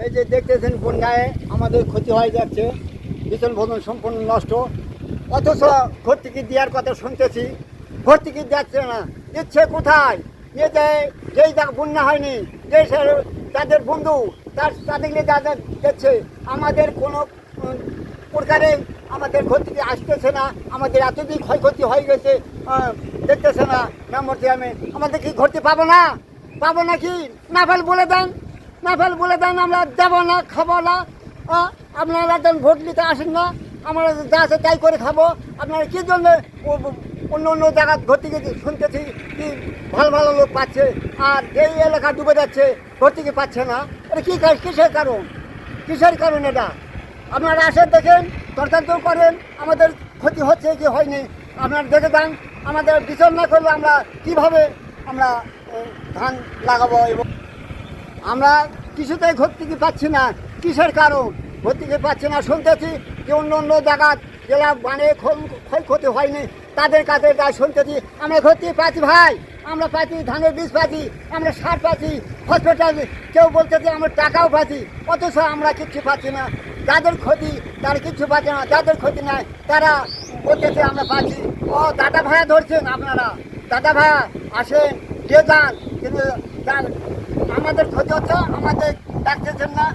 এই যে দেখতেছেন বন্যায় আমাদের ক্ষতি হয়ে যাচ্ছে, বিচন ভোজন সম্পূর্ণ নষ্ট। অথচ ভর্তুকি দেওয়ার কথা শুনতেছি, ভর্তুকি যাচ্ছে না। দিচ্ছে কোথায়? যে যেই বন্যা হয়নি, যে তাদের বন্ধু তাদেরকে যাদের দিচ্ছে, আমাদের কোনো প্রকারে আমাদের ভর্তুকি আসতেছে না। আমাদের এতদিন ক্ষয়ক্ষতি হয়ে গেছে, দেখতেছে না মেম্বার চেয়ারম্যান। আমাদের কি ঘুরতে পাবো না? পাবো নাকি? না ফেল বলে দেন, না ফেল বলে দেন, আমরা যাবো না, খাবো না। আপনারা দেন ভোট নিতে আসেন না, আমরা যা আছে তাই করে খাবো। আপনারা কী জন্য অন্য অন্য জায়গায় ভর্তুকি শুনতেছি কি ভালো ভালো লোক পাচ্ছে, আর এই এলাকা ডুবে যাচ্ছে, ভর্তুকি পাচ্ছে না? এটা কী কিসের কারণ? কিসের কারণ এটা? আপনারা আসেন, দেখেন, তর্কান্ত করেন, আমাদের ক্ষতি হচ্ছে কি হয়নি আপনারা দেখে যান। আমাদের বিচার না করলে আমরা কীভাবে আমরা ধান লাগাবো? এবং আমরা কিছুতেই ভর্তুকি পাচ্ছি না। কিসের কারণ ভর্তুকি পাচ্ছি না? শুনতেছি যে অন্য অন্য জায়গা জেলা মানে ক্ষয়ক্ষতি হয়নি, তাদের কাছে যা শুনতেছি আমরা ভর্তুকি পাচ্ছি। ভাই, আমরা পাচ্ছি, ধানের বীজ পাচ্ছি, আমরা সার পাচ্ছি, হসপিটাল, কেউ বলতেছে আমরা টাকাও পাচ্ছি, অথচ আমরা কিচ্ছু পাচ্ছি না। যাদের ক্ষতি তারা কিচ্ছু পাচ্ছে না, যাদের ক্ষতি নাই তারা বলতেছে আমরা পাচ্ছি। ও দাদা ভাইয়া ধরছেন আপনারা, দাদা ভাইয়া আসেন, দিয়ে যান, কিন্তু আমাদের ক্ষতি হচ্ছে, আমাদের ডাকতেছেন না।